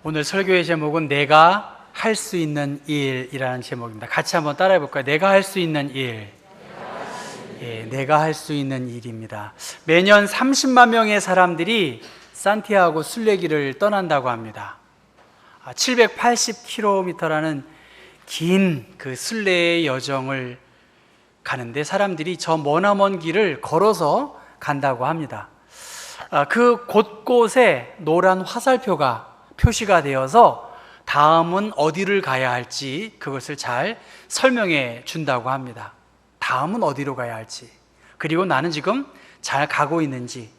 오늘 설교의 제목은 내가 할 수 있는 일이라는 제목입니다. 같이 한번 따라해 볼까요? 내가 할 수 있는 일. 내가 할 수 있는 일입니다. 매년 30만 명의 사람들이 산티아고 순례길을 떠난다고 합니다. 780km라는 긴 그 순례의 여정을 가는데 사람들이 저 머나먼 길을 걸어서 간다고 합니다. 그 곳곳에 노란 화살표가 표시가 되어서 다음은 어디를 가야 할지 그것을 잘 설명해 준다고 합니다. 다음은 어디로 가야 할지, 그리고 나는 지금 잘 가고 있는지.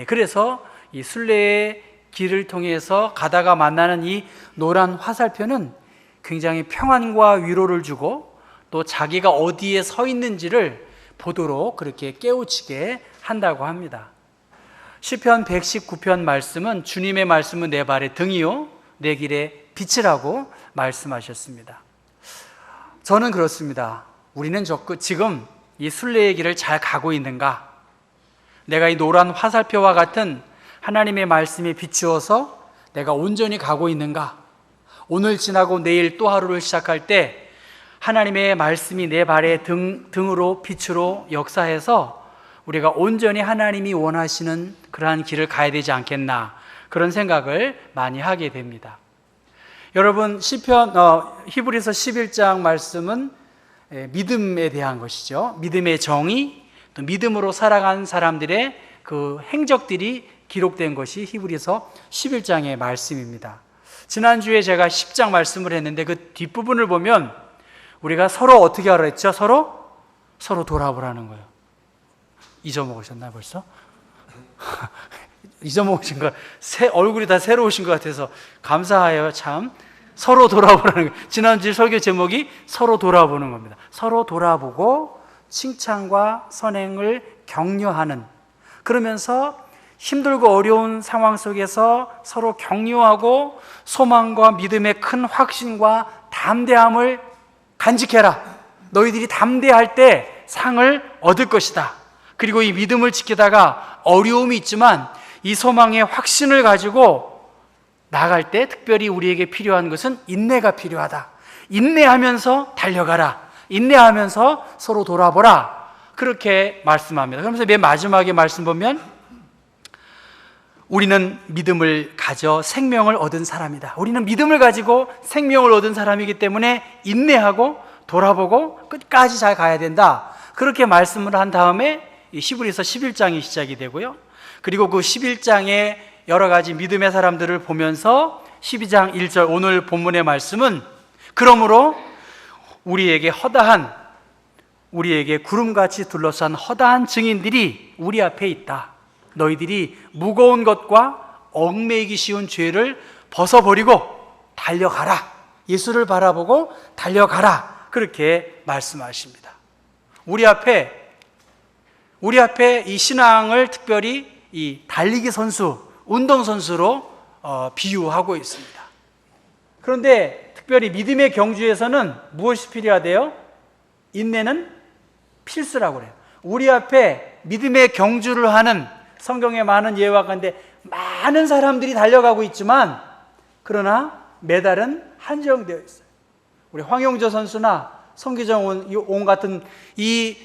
그래서 이 순례의 길을 통해서 가다가 만나는 이 노란 화살표는 굉장히 평안과 위로를 주고 또 자기가 어디에 서 있는지를 보도록 그렇게 깨우치게 한다고 합니다. 시편 119편 말씀은 주님의 말씀은 내 발의 등이요 내 길의 빛이라고 말씀하셨습니다. 저는 그렇습니다. 우리는 지금 이 순례의 길을 잘 가고 있는가? 내가 이 노란 화살표와 같은 하나님의 말씀에 비추어서 내가 온전히 가고 있는가? 오늘 지나고 내일 또 하루를 시작할 때 하나님의 말씀이 내 발의 등으로 빛으로 역사해서 우리가 온전히 하나님이 원하시는 그러한 길을 가야 되지 않겠나, 그런 생각을 많이 하게 됩니다. 여러분, 히브리서 11장 말씀은 믿음에 대한 것이죠. 믿음의 정의, 또 믿음으로 살아간 사람들의 그 행적들이 기록된 것이 히브리서 11장의 말씀입니다. 지난주에 제가 10장 말씀을 했는데 그 뒷부분을 보면 우리가 서로 어떻게 하라 했죠? 서로 돌아보라는 거예요. 잊어먹으셨나요 벌써? 잊어먹으신 거, 얼굴이 다 새로우신 것 같아서 감사해요. 참, 서로 돌아보라는 거예요. 지난주 설교 제목이 서로 돌아보는 겁니다. 서로 돌아보고 칭찬과 선행을 격려하는, 그러면서 힘들고 어려운 상황 속에서 서로 격려하고 소망과 믿음의 큰 확신과 담대함을 간직해라. 너희들이 담대할 때 상을 얻을 것이다. 그리고 이 믿음을 지키다가 어려움이 있지만 이 소망의 확신을 가지고 나아갈 때 특별히 우리에게 필요한 것은 인내가 필요하다. 인내하면서 달려가라. 인내하면서 서로 돌아보라. 그렇게 말씀합니다. 그러면서 맨 마지막에 말씀 보면 우리는 믿음을 가져 생명을 얻은 사람이다. 우리는 믿음을 가지고 생명을 얻은 사람이기 때문에 인내하고 돌아보고 끝까지 잘 가야 된다. 그렇게 말씀을 한 다음에 히브리서 11장이 시작이 되고요. 그리고 그 11장의 여러 가지 믿음의 사람들을 보면서 12장 1절 오늘 본문의 말씀은 그러므로 우리에게 구름같이 둘러싼 허다한 증인들이 우리 앞에 있다. 너희들이 무거운 것과 얽매이기 쉬운 죄를 벗어버리고 달려가라. 예수를 바라보고 달려가라. 그렇게 말씀하십니다. 우리 앞에 이 신앙을 특별히 이 달리기 선수, 운동선수로 비유하고 있습니다. 그런데 특별히 믿음의 경주에서는 무엇이 필요하대요? 인내는 필수라고 그래요. 우리 앞에 믿음의 경주를 하는 성경에 많은 예와 가운데 많은 사람들이 달려가고 있지만 그러나 메달은 한정되어 있어요. 우리 황용조 선수나 성기정 온 같은 이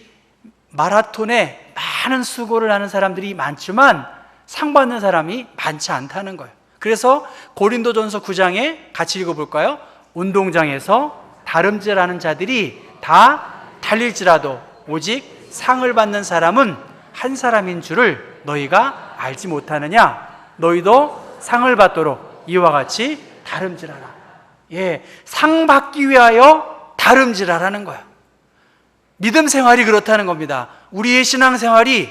마라톤에 많은 수고를 하는 사람들이 많지만 상 받는 사람이 많지 않다는 거예요. 그래서 고린도전서 9장에 같이 읽어볼까요? 운동장에서 다름질하는 자들이 다 달릴지라도 오직 상을 받는 사람은 한 사람인 줄을 너희가 알지 못하느냐? 너희도 상을 받도록 이와 같이 다름질하라. 상 받기 위하여 다름질하라는 거예요. 믿음 생활이 그렇다는 겁니다. 우리의 신앙 생활이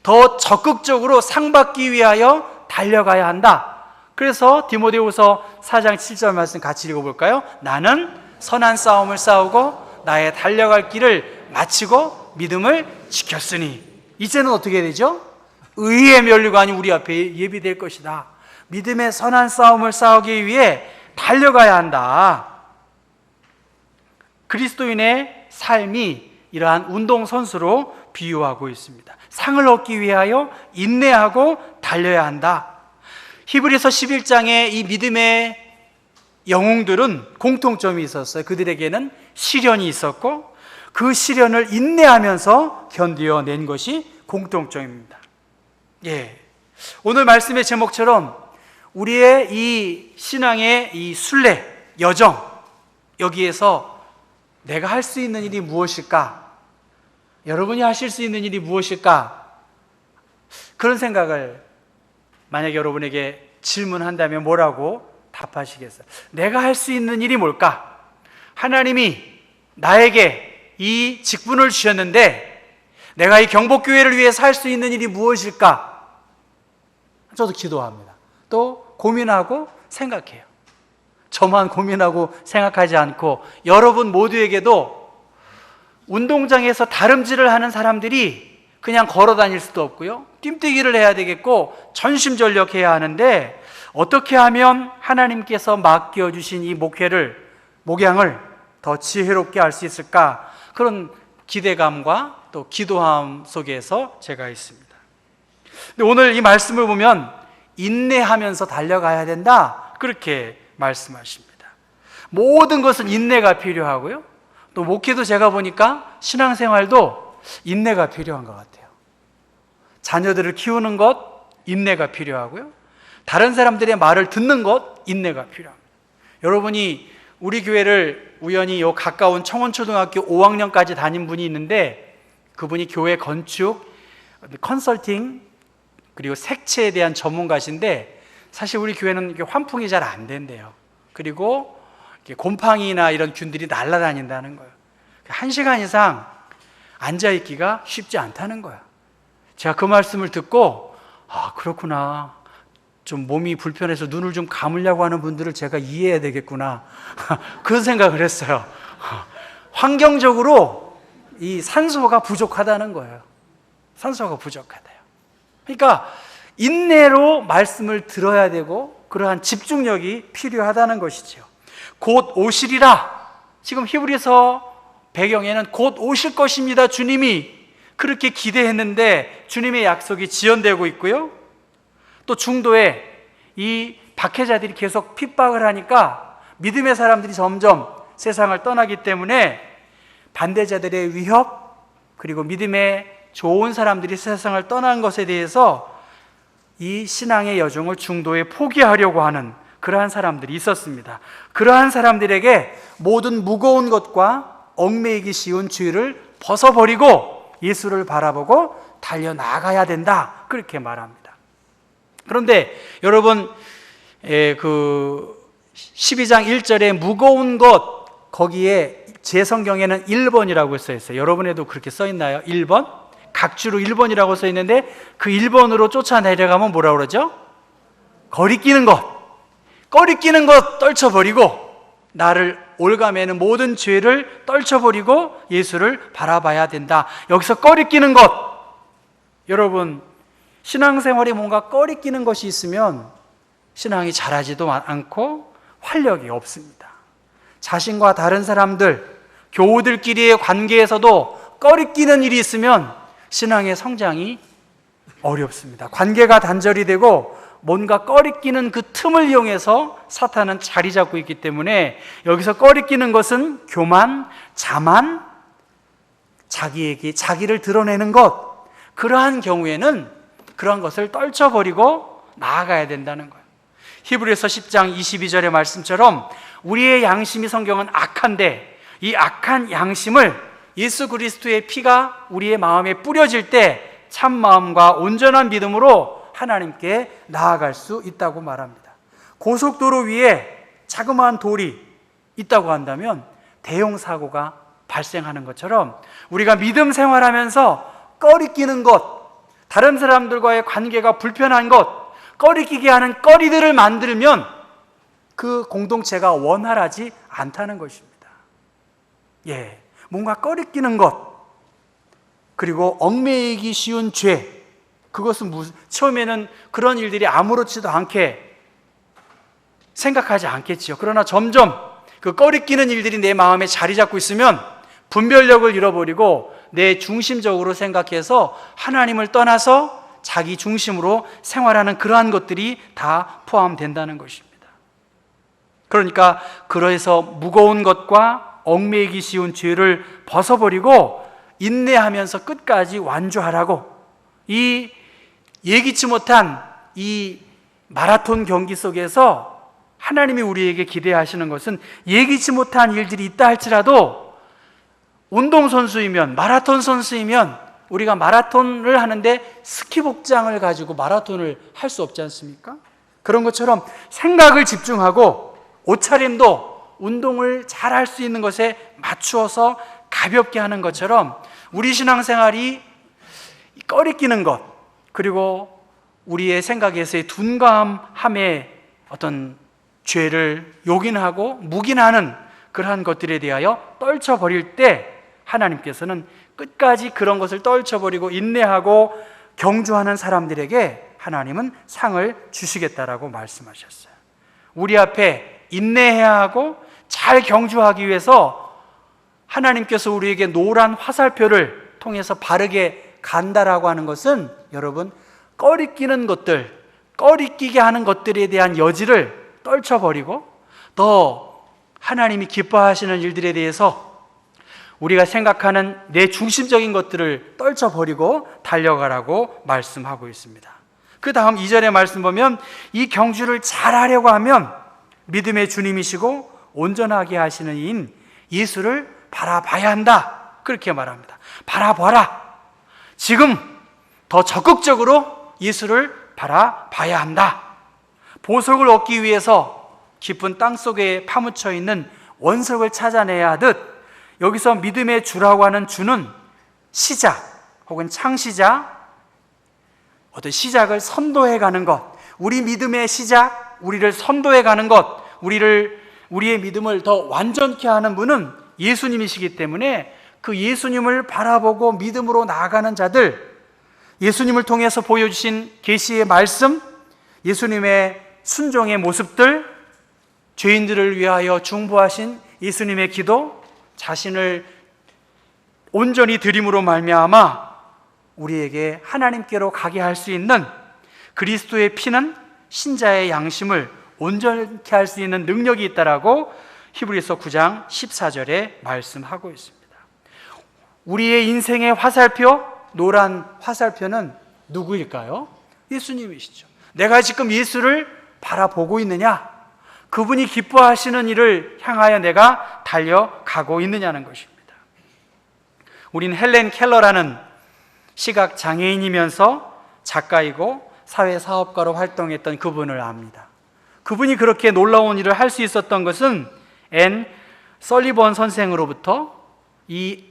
더 적극적으로 상 받기 위하여 달려가야 한다. 그래서 디모데후서 4장 7절 말씀 같이 읽어볼까요? 나는 선한 싸움을 싸우고 나의 달려갈 길을 마치고 믿음을 지켰으니 이제는 어떻게 되죠? 의의 면류관이 우리 앞에 예비될 것이다. 믿음의 선한 싸움을 싸우기 위해 달려가야 한다. 그리스도인의 삶이 이러한 운동선수로 비유하고 있습니다. 상을 얻기 위하여 인내하고 달려야 한다. 히브리서 11장에 이 믿음의 영웅들은 공통점이 있었어요. 그들에게는 시련이 있었고 그 시련을 인내하면서 견뎌낸 것이 공통점입니다. 예. 오늘 말씀의 제목처럼 우리의 이 신앙의 이 순례, 여정, 여기에서 내가 할 수 있는 일이 무엇일까? 여러분이 하실 수 있는 일이 무엇일까? 그런 생각을 만약에 여러분에게 질문한다면 뭐라고 답하시겠어요? 내가 할 수 있는 일이 뭘까? 하나님이 나에게 이 직분을 주셨는데 내가 이 경복교회를 위해서 할 수 있는 일이 무엇일까? 저도 기도합니다. 또 고민하고 생각해요. 저만 고민하고 생각하지 않고 여러분 모두에게도 운동장에서 다름질을 하는 사람들이 그냥 걸어 다닐 수도 없고요, 뛰뛰기를 해야 되겠고 전심전력해야 하는데 어떻게 하면 하나님께서 맡겨주신 이 목양을 더 지혜롭게 할 수 있을까? 그런 기대감과 또 기도함 속에서 제가 있습니다. 근데 오늘 이 말씀을 보면 인내하면서 달려가야 된다, 그렇게 말씀하십니다. 모든 것은 인내가 필요하고요, 또 목회도 제가 보니까 신앙생활도 인내가 필요한 것 같아요. 자녀들을 키우는 것 인내가 필요하고요, 다른 사람들의 말을 듣는 것 인내가 필요합니다. 여러분이 우리 교회를 우연히 요 가까운 청원초등학교 5학년까지 다닌 분이 있는데 그분이 교회 건축, 컨설팅 그리고 색채에 대한 전문가신데 사실 우리 교회는 환풍이 잘 안 된대요. 그리고 곰팡이나 이런 균들이 날아다닌다는 거예요. 1시간 이상 앉아있기가 쉽지 않다는 거예요. 제가 그 말씀을 듣고 그렇구나, 좀 몸이 불편해서 눈을 좀 감으려고 하는 분들을 제가 이해해야 되겠구나 그런 생각을 했어요. 환경적으로 이 산소가 부족하다는 거예요. 산소가 부족하대요. 그러니까 인내로 말씀을 들어야 되고 그러한 집중력이 필요하다는 것이죠. 곧 오시리라. 지금 히브리서 배경에는 곧 오실 것입니다, 주님이 그렇게 기대했는데 주님의 약속이 지연되고 있고요, 또 중도에 이 박해자들이 계속 핍박을 하니까 믿음의 사람들이 점점 세상을 떠나기 때문에 반대자들의 위협, 그리고 믿음의 좋은 사람들이 세상을 떠난 것에 대해서 이 신앙의 여정을 중도에 포기하려고 하는 그러한 사람들이 있었습니다. 그러한 사람들에게 모든 무거운 것과 얽매이기 쉬운 주의를 벗어버리고 예수를 바라보고 달려나가야 된다, 그렇게 말합니다. 그런데 여러분, 그 12장 1절에 무거운 것, 거기에 제 성경에는 1번이라고 써 있어요. 여러분에도 그렇게 써 있나요? 1번? 각주로 1번이라고 써 있는데 그 1번으로 쫓아내려가면 뭐라고 그러죠? 거리끼는 것, 꺼리끼는 것 떨쳐버리고 나를 올가매는 모든 죄를 떨쳐버리고 예수를 바라봐야 된다. 여기서 꺼리끼는 것, 여러분 신앙생활에 뭔가 꺼리끼는 것이 있으면 신앙이 자라지도 않고 활력이 없습니다. 자신과 다른 사람들, 교우들끼리의 관계에서도 꺼리끼는 일이 있으면 신앙의 성장이 어렵습니다. 관계가 단절이 되고 뭔가 꺼리끼는 그 틈을 이용해서 사탄은 자리 잡고 있기 때문에 여기서 꺼리끼는 것은 교만, 자만, 자기를 드러내는 것, 그러한 경우에는 그러한 것을 떨쳐버리고 나아가야 된다는 거예요. 히브리서 10장 22절의 말씀처럼 우리의 양심이, 성경은 악한데 이 악한 양심을 예수 그리스도의 피가 우리의 마음에 뿌려질 때 참 마음과 온전한 믿음으로 하나님께 나아갈 수 있다고 말합니다. 고속도로 위에 자그마한 돌이 있다고 한다면 대형 사고가 발생하는 것처럼 우리가 믿음 생활하면서 꺼리끼는 것, 다른 사람들과의 관계가 불편한 것, 꺼리끼게 하는 꺼리들을 만들면 그 공동체가 원활하지 않다는 것입니다. 뭔가 꺼리끼는 것, 그리고 얽매이기 쉬운 죄, 그것은 처음에는 그런 일들이 아무렇지도 않게 생각하지 않겠지요. 그러나 점점 그 꺼리끼는 일들이 내 마음에 자리 잡고 있으면 분별력을 잃어버리고 내 중심적으로 생각해서 하나님을 떠나서 자기 중심으로 생활하는 그러한 것들이 다 포함된다는 것입니다. 그러니까 그래서 무거운 것과 얽매이기 쉬운 죄를 벗어버리고 인내하면서 끝까지 완주하라고, 이 예기치 못한 이 마라톤 경기 속에서 하나님이 우리에게 기대하시는 것은 예기치 못한 일들이 있다 할지라도 운동선수이면, 마라톤 선수이면 우리가 마라톤을 하는데 스키 복장을 가지고 마라톤을 할 수 없지 않습니까? 그런 것처럼 생각을 집중하고 옷차림도 운동을 잘 할 수 있는 것에 맞추어서 가볍게 하는 것처럼 우리 신앙생활이 꺼리끼는 것, 그리고 우리의 생각에서의 둔감함의 어떤 죄를 요긴하고 묵인하는 그러한 것들에 대하여 떨쳐버릴 때 하나님께서는 끝까지 그런 것을 떨쳐버리고 인내하고 경주하는 사람들에게 하나님은 상을 주시겠다라고 말씀하셨어요. 우리 앞에 인내해야 하고 잘 경주하기 위해서 하나님께서 우리에게 노란 화살표를 통해서 바르게 간다라고 하는 것은, 여러분, 꺼리끼는 것들, 꺼리끼게 하는 것들에 대한 여지를 떨쳐버리고 더 하나님이 기뻐하시는 일들에 대해서 우리가 생각하는 내 중심적인 것들을 떨쳐버리고 달려가라고 말씀하고 있습니다. 그 다음 2절의 말씀 보면 이 경주를 잘하려고 하면 믿음의 주님이시고 온전하게 하시는 이인 예수를 바라봐야 한다, 그렇게 말합니다. 바라봐라. 지금 더 적극적으로 예수를 바라봐야 한다. 보석을 얻기 위해서 깊은 땅속에 파묻혀 있는 원석을 찾아내야 하듯 여기서 믿음의 주라고 하는 주는 시작 혹은 창시자, 어떤 시작을 선도해 가는 것, 우리 믿음의 시작, 우리를 선도해 가는 것, 우리의 믿음을 더 완전케 하는 분은 예수님이시기 때문에 그 예수님을 바라보고 믿음으로 나아가는 자들, 예수님을 통해서 보여주신 계시의 말씀, 예수님의 순종의 모습들, 죄인들을 위하여 중보하신 예수님의 기도, 자신을 온전히 드림으로 말미암아 우리에게 하나님께로 가게 할 수 있는 그리스도의 피는 신자의 양심을 온전케 할 수 있는 능력이 있다라고 히브리서 9장 14절에 말씀하고 있습니다. 우리의 인생의 화살표, 노란 화살표는 누구일까요? 예수님이시죠. 내가 지금 예수를 바라보고 있느냐? 그분이 기뻐하시는 일을 향하여 내가 달려가고 있느냐는 것입니다. 우린 헬렌 켈러라는 시각 장애인이면서 작가이고 사회사업가로 활동했던 그분을 압니다. 그분이 그렇게 놀라운 일을 할 수 있었던 것은 앤 설리번 선생으로부터 이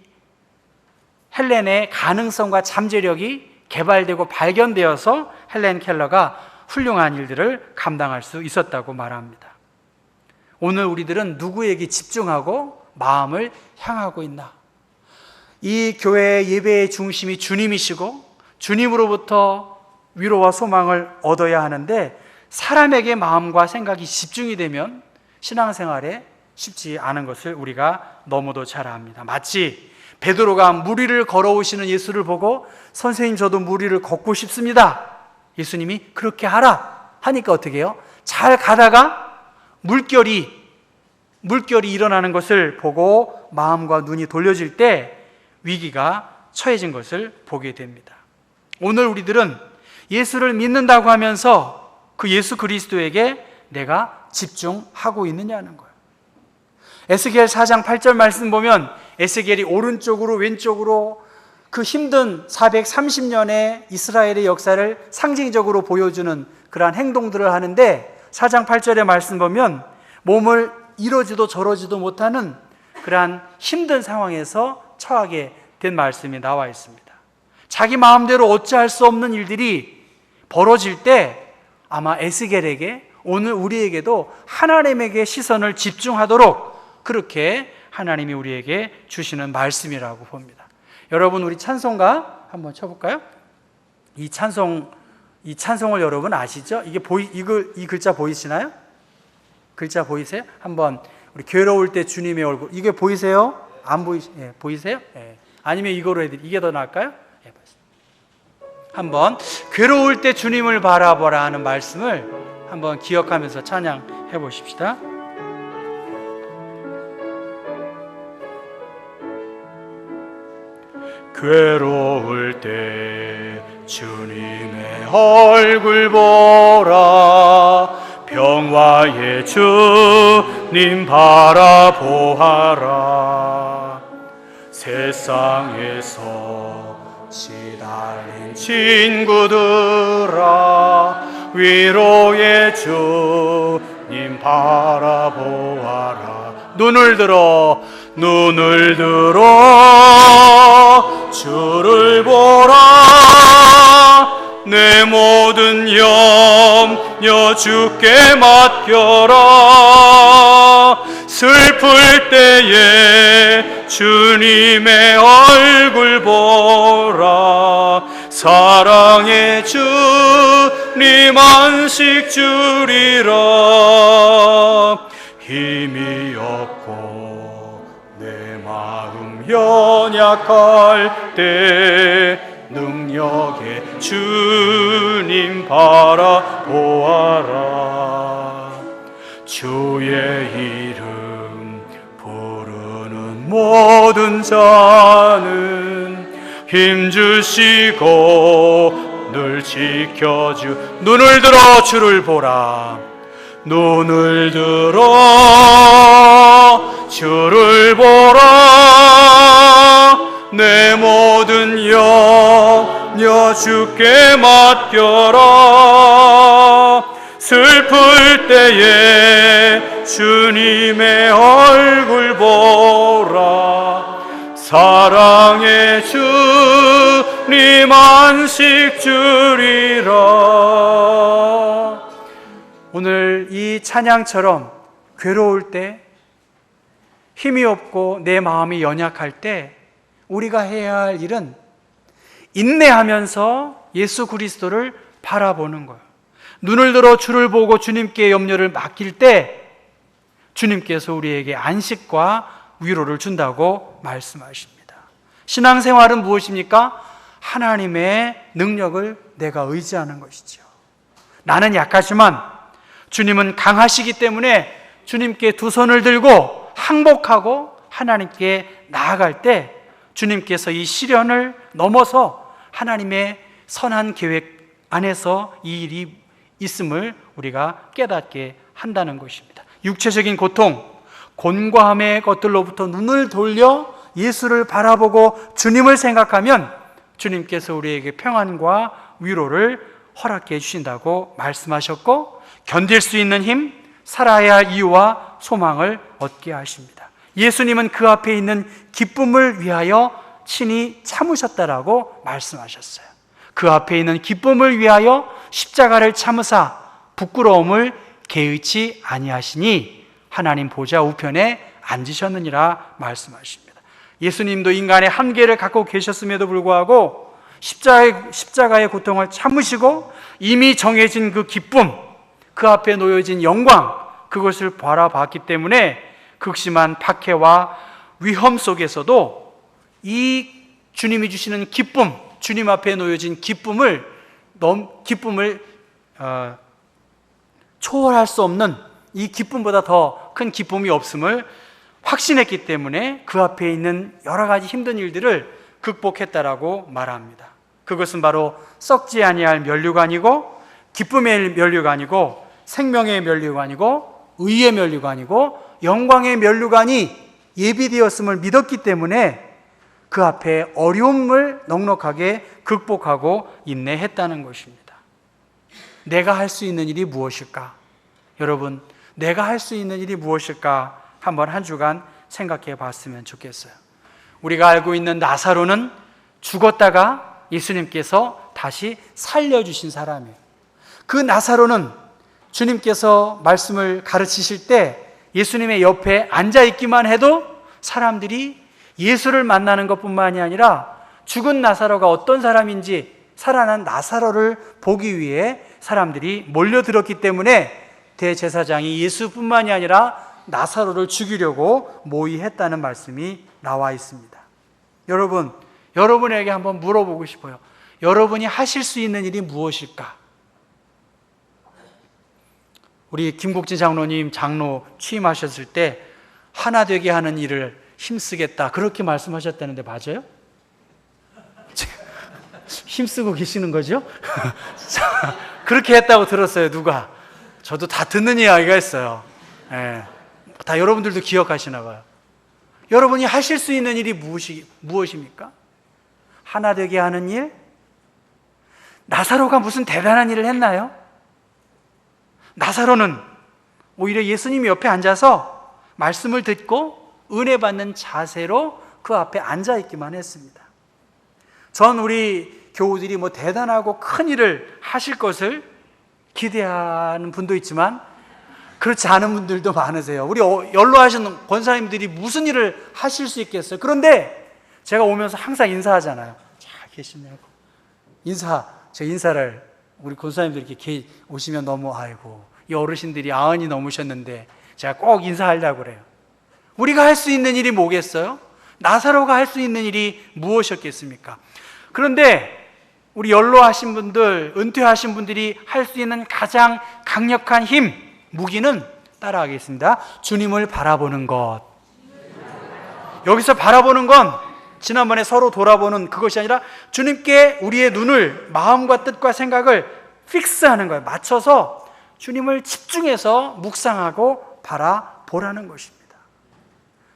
헬렌의 가능성과 잠재력이 개발되고 발견되어서 헬렌 켈러가 훌륭한 일들을 감당할 수 있었다고 말합니다. 오늘 우리들은 누구에게 집중하고 마음을 향하고 있나? 이 교회의 예배의 중심이 주님이시고 주님으로부터 위로와 소망을 얻어야 하는데 사람에게 마음과 생각이 집중이 되면 신앙생활에 쉽지 않은 것을 우리가 너무도 잘 압니다. 마치 베드로가 무리를 걸어오시는 예수를 보고 선생님 저도 무리를 걷고 싶습니다. 예수님이 그렇게 하라 하니까 어떻게 해요? 잘 가다가 물결이 일어나는 것을 보고 마음과 눈이 돌려질 때 위기가 처해진 것을 보게 됩니다. 오늘 우리들은 예수를 믿는다고 하면서 그 예수 그리스도에게 내가 집중하고 있느냐는 거예요. 에스겔 4장 8절 말씀 보면 에스겔이 오른쪽으로 왼쪽으로 그 힘든 430년의 이스라엘의 역사를 상징적으로 보여주는 그러한 행동들을 하는데 4장 8절의 말씀 보면 몸을 이러지도 저러지도 못하는 그러한 힘든 상황에서 처하게 된 말씀이 나와 있습니다. 자기 마음대로 어찌할 수 없는 일들이 벌어질 때 아마 에스겔에게, 오늘 우리에게도 하나님에게 시선을 집중하도록 그렇게 하나님이 우리에게 주시는 말씀이라고 봅니다. 여러분, 우리 찬송가 한번 쳐볼까요? 이 찬송을 여러분 아시죠? 이 글자 보이시나요? 글자 보이세요? 한번 우리 괴로울 때 주님의 얼굴, 이게 보이세요? 안 보이세요? 예. 아니면 이거로 해드릴게요. 이게 더 나을까요? 예. 한번 괴로울 때 주님을 바라보라 하는 말씀을 한번 기억하면서 찬양해 보십시다. 괴로울 때 주님의 얼굴 보라, 평화의 주님 바라보아라. 세상에서 시달린 친구들아, 위로의 주님 바라보아라. 눈을 들어 주를 보라. 내 모든 염려 주께 맡겨라. 슬플 때에 주님의 얼굴 보라. 사랑의 주님 안식 주리라. 힘이 없고 내 마음 연약할 때 능력의 주님 바라보아라. 주의 이름 부르는 모든 자는 힘주시고 늘 지켜주. 눈을 들어 주를 보라. 눈을 들어 주를 보라. 내 모든 염려 주께 맡겨라. 슬플 때에 주님의 얼굴 보라. 사랑의 주님 안식 주리라. 오늘 이 찬양처럼 괴로울 때, 힘이 없고 내 마음이 연약할 때 우리가 해야 할 일은 인내하면서 예수 그리스도를 바라보는 거예요. 눈을 들어 주를 보고 주님께 염려를 맡길 때 주님께서 우리에게 안식과 위로를 준다고 말씀하십니다. 신앙생활은 무엇입니까? 하나님의 능력을 내가 의지하는 것이죠. 나는 약하지만 주님은 강하시기 때문에 주님께 두 손을 들고 항복하고 하나님께 나아갈 때 주님께서 이 시련을 넘어서 하나님의 선한 계획 안에서 이 일이 있음을 우리가 깨닫게 한다는 것입니다. 육체적인 고통, 곤고함의 것들로부터 눈을 돌려 예수를 바라보고 주님을 생각하면 주님께서 우리에게 평안과 위로를 허락해 주신다고 말씀하셨고, 견딜 수 있는 힘, 살아야 할 이유와 소망을 얻게 하십니다. 예수님은 그 앞에 있는 기쁨을 위하여 친히 참으셨다라고 말씀하셨어요. 그 앞에 있는 기쁨을 위하여 십자가를 참으사 부끄러움을 개의치 아니하시니 하나님 보좌 우편에 앉으셨느니라 말씀하십니다. 예수님도 인간의 한계를 갖고 계셨음에도 불구하고 십자가의 고통을 참으시고 이미 정해진 그 기쁨, 그 앞에 놓여진 영광, 그것을 바라봤기 때문에 극심한 박해와 위험 속에서도 이 주님이 주시는 기쁨, 주님 앞에 놓여진 기쁨을 초월할 수 없는 이 기쁨보다 더 큰 기쁨이 없음을 확신했기 때문에 그 앞에 있는 여러 가지 힘든 일들을 극복했다라고 말합니다. 그것은 바로 썩지 아니할 면류가 아니고, 기쁨의 면류가 아니고, 생명의 면류가 아니고, 의의 면류가 아니고 영광의 면류관이 예비되었음을 믿었기 때문에 그 앞에 어려움을 넉넉하게 극복하고 인내했다는 것입니다. 내가 할 수 있는 일이 무엇일까? 여러분, 내가 할 수 있는 일이 무엇일까? 한번 한 주간 생각해 봤으면 좋겠어요. 우리가 알고 있는 나사로는 죽었다가 예수님께서 다시 살려주신 사람이에요. 그 나사로는 주님께서 말씀을 가르치실 때 예수님의 옆에 앉아있기만 해도 사람들이 예수를 만나는 것뿐만이 아니라 죽은 나사로가 어떤 사람인지 살아난 나사로를 보기 위해 사람들이 몰려들었기 때문에 대제사장이 예수뿐만이 아니라 나사로를 죽이려고 모의했다는 말씀이 나와 있습니다. 여러분, 여러분에게 한번 물어보고 싶어요. 여러분이 하실 수 있는 일이 무엇일까? 우리 김국진 장로님 장로 취임하셨을 때 하나 되게 하는 일을 힘쓰겠다 그렇게 말씀하셨다는데 맞아요? 힘쓰고 계시는 거죠? 그렇게 했다고 들었어요. 누가? 저도 다 듣는 이야기가 있어요. 예. 다 여러분들도 기억하시나 봐요. 여러분이 하실 수 있는 일이 무엇입니까? 하나 되게 하는 일? 나사로가 무슨 대단한 일을 했나요? 나사로는 오히려 예수님 옆에 앉아서 말씀을 듣고 은혜 받는 자세로 그 앞에 앉아 있기만 했습니다. 전 우리 교우들이 뭐 대단하고 큰 일을 하실 것을 기대하는 분도 있지만 그렇지 않은 분들도 많으세요. 우리 연로하신 권사님들이 무슨 일을 하실 수 있겠어요? 그런데 제가 오면서 항상 인사하잖아요. 잘 계시냐고. 제 인사를 우리 권사님들 이렇게 오시면 너무 아이고 이 어르신들이 90이 넘으셨는데 제가 꼭 인사하려고 그래요. 우리가 할 수 있는 일이 뭐겠어요? 나사로가 할 수 있는 일이 무엇이었겠습니까? 그런데 우리 연로하신 분들, 은퇴하신 분들이 할 수 있는 가장 강력한 힘, 무기는 따라하겠습니다. 주님을 바라보는 것. 여기서 바라보는 건 지난번에 서로 돌아보는 그것이 아니라 주님께 우리의 눈을, 마음과 뜻과 생각을 픽스하는 거예요. 맞춰서 주님을 집중해서 묵상하고 바라보라는 것입니다.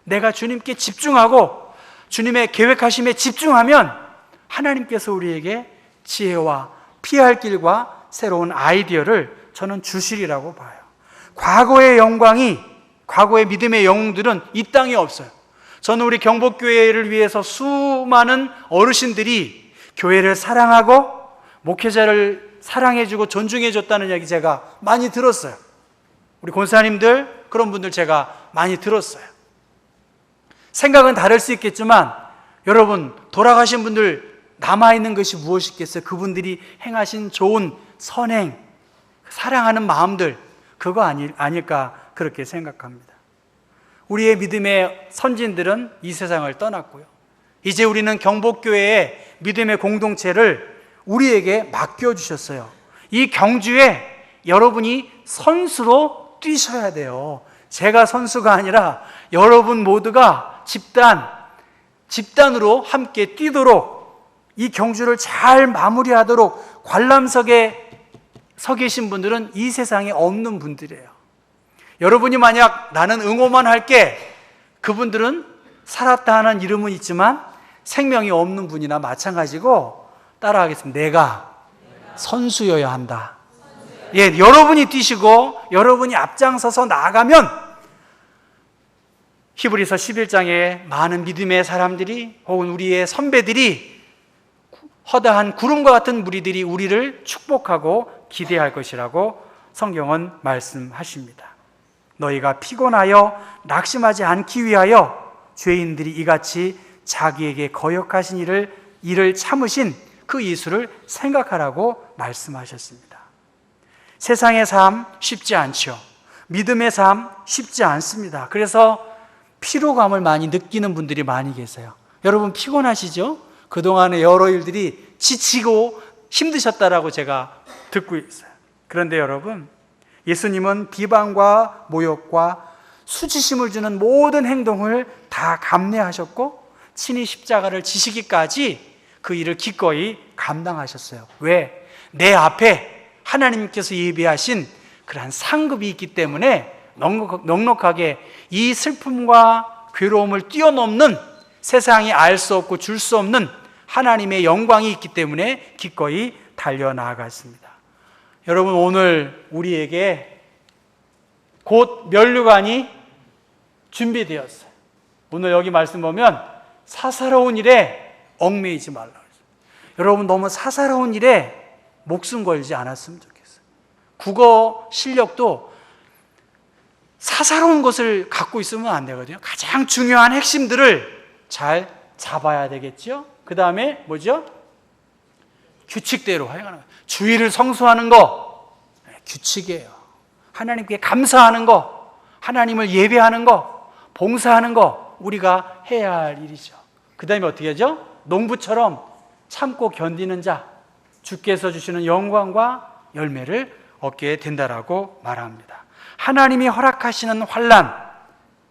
내가 주님께 집중하고 주님의 계획하심에 집중하면 하나님께서 우리에게 지혜와 피해야 할 길과 새로운 아이디어를 저는 주시리라고 봐요. 과거의 믿음의 영웅들은 이 땅에 없어요. 저는 우리 경복교회를 위해서 수많은 어르신들이 교회를 사랑하고 목회자를 사랑해주고 존중해줬다는 이야기 제가 많이 들었어요. 우리 권사님들, 그런 분들 제가 많이 들었어요. 생각은 다를 수 있겠지만 여러분, 돌아가신 분들 남아있는 것이 무엇이겠어요? 그분들이 행하신 좋은 선행, 사랑하는 마음들, 그거 아닐까 그렇게 생각합니다. 우리의 믿음의 선진들은 이 세상을 떠났고요. 이제 우리는 경복교회의 믿음의 공동체를 우리에게 맡겨주셨어요. 이 경주에 여러분이 선수로 뛰셔야 돼요. 제가 선수가 아니라 여러분 모두가 집단으로 함께 뛰도록 이 경주를 잘 마무리하도록 관람석에 서 계신 분들은 이 세상에 없는 분들이에요. 여러분이 만약 나는 응원만 할게, 그분들은 살았다 하는 이름은 있지만 생명이 없는 분이나 마찬가지고, 따라하겠습니다. 내가 선수여야 한다. 예, 여러분이 뛰시고 여러분이 앞장서서 나아가면 히브리서 11장에 많은 믿음의 사람들이 혹은 우리의 선배들이 허다한 구름과 같은 무리들이 우리를 축복하고 기대할 것이라고 성경은 말씀하십니다. 너희가 피곤하여 낙심하지 않기 위하여 죄인들이 이같이 자기에게 거역하신 일을 참으신 그 이수를 생각하라고 말씀하셨습니다. 세상의 삶 쉽지 않죠. 믿음의 삶 쉽지 않습니다. 그래서 피로감을 많이 느끼는 분들이 많이 계세요. 여러분 피곤하시죠? 그동안의 여러 일들이 지치고 힘드셨다라고 제가 듣고 있어요. 그런데 여러분, 예수님은 비방과 모욕과 수치심을 주는 모든 행동을 다 감내하셨고 친히 십자가를 지시기까지 그 일을 기꺼이 감당하셨어요. 왜? 내 앞에 하나님께서 예비하신 그러한 상급이 있기 때문에 넉넉하게 이 슬픔과 괴로움을 뛰어넘는, 세상이 알 수 없고 줄 수 없는 하나님의 영광이 있기 때문에 기꺼이 달려나갔습니다. 여러분, 오늘 우리에게 곧 면류관이 준비되었어요. 오늘 여기 말씀 보면 사사로운 일에 얽매이지 말라. 여러분, 너무 사사로운 일에 목숨 걸지 않았으면 좋겠어요. 국어 실력도 사사로운 것을 갖고 있으면 안 되거든요. 가장 중요한 핵심들을 잘 잡아야 되겠죠. 그 다음에 뭐죠? 규칙대로 행하는 거예요. 주의를 성수하는 거 규칙이에요. 하나님께 감사하는 거, 하나님을 예배하는 거, 봉사하는 거 우리가 해야 할 일이죠. 그 다음에 어떻게 하죠? 농부처럼 참고 견디는 자, 주께서 주시는 영광과 열매를 얻게 된다라고 말합니다. 하나님이 허락하시는 환난,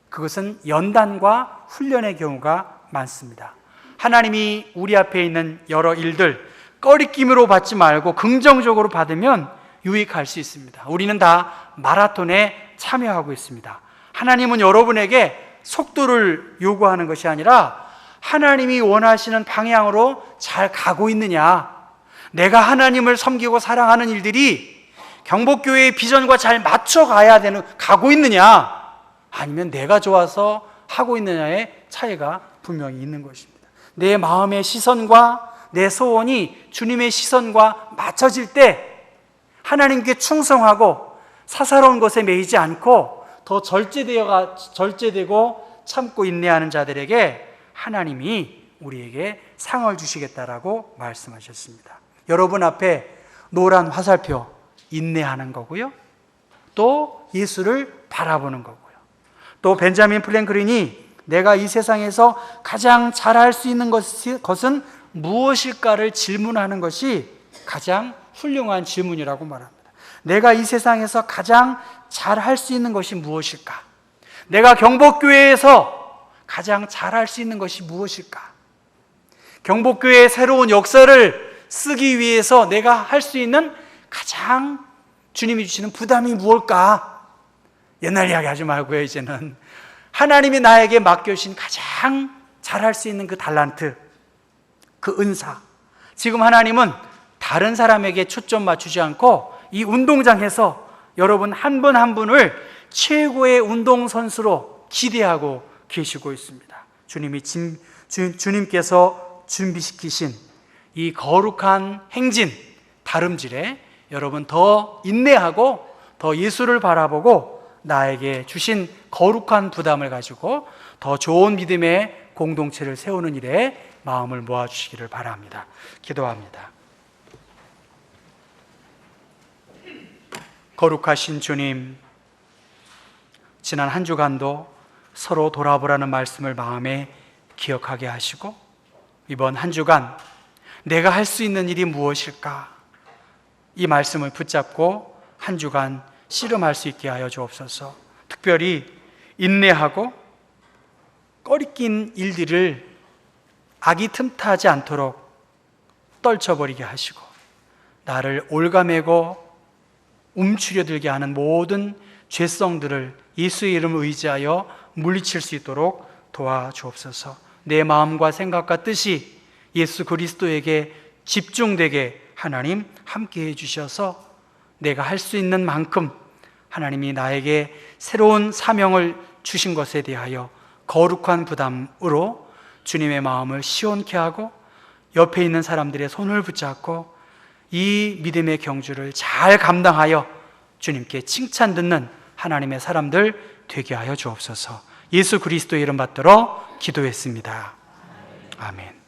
그것은 연단과 훈련의 경우가 많습니다. 하나님이 우리 앞에 있는 여러 일들 꺼리낌으로 받지 말고 긍정적으로 받으면 유익할 수 있습니다. 우리는 다 마라톤에 참여하고 있습니다. 하나님은 여러분에게 속도를 요구하는 것이 아니라 하나님이 원하시는 방향으로 잘 가고 있느냐, 내가 하나님을 섬기고 사랑하는 일들이 경복교회의 비전과 잘 맞춰가야 가고 있느냐, 아니면 내가 좋아서 하고 있느냐의 차이가 분명히 있는 것입니다. 내 마음의 시선과 내 소원이 주님의 시선과 맞춰질 때 하나님께 충성하고 사사로운 것에 매이지 않고 더 절제되고 참고 인내하는 자들에게 하나님이 우리에게 상을 주시겠다라고 말씀하셨습니다. 여러분 앞에 노란 화살표, 인내하는 거고요, 또 예수를 바라보는 거고요, 또 벤자민 프랭클린이 내가 이 세상에서 가장 잘할 수 있는 것은 무엇일까를 질문하는 것이 가장 훌륭한 질문이라고 말합니다. 내가 이 세상에서 가장 잘할 수 있는 것이 무엇일까? 내가 경복교회에서 가장 잘할 수 있는 것이 무엇일까? 경복교회의 새로운 역사를 쓰기 위해서 내가 할 수 있는 가장 주님이 주시는 부담이 무엇일까? 옛날 이야기 하지 말고요. 이제는 하나님이 나에게 맡겨주신 가장 잘할 수 있는 그 달란트, 그 은사, 지금 하나님은 다른 사람에게 초점 맞추지 않고 이 운동장에서 여러분 한 분 한 분을 최고의 운동선수로 기대하고 계시고 있습니다. 주님께서 준비시키신 이 거룩한 행진, 다름질에 여러분 더 인내하고 더 예수를 바라보고 나에게 주신 거룩한 부담을 가지고 더 좋은 믿음의 공동체를 세우는 일에 마음을 모아주시기를 바랍니다. 기도합니다. 거룩하신 주님, 지난 한 주간도 서로 돌아보라는 말씀을 마음에 기억하게 하시고 이번 한 주간 내가 할 수 있는 일이 무엇일까? 이 말씀을 붙잡고 한 주간 씨름할 수 있게 하여 주옵소서. 특별히 인내하고 꺼리낀 일들을 악이 틈타지 않도록 떨쳐버리게 하시고 나를 올가매고 움츠려들게 하는 모든 죄성들을 예수의 이름을 의지하여 물리칠 수 있도록 도와주옵소서. 내 마음과 생각과 뜻이 예수 그리스도에게 집중되게 하나님 함께해 주셔서 내가 할 수 있는 만큼 하나님이 나에게 새로운 사명을 주신 것에 대하여 거룩한 부담으로 주님의 마음을 시원케 하고 옆에 있는 사람들의 손을 붙잡고 이 믿음의 경주를 잘 감당하여 주님께 칭찬 듣는 하나님의 사람들 되게 하여 주옵소서. 예수 그리스도의 이름 받들어 기도했습니다. 아멘.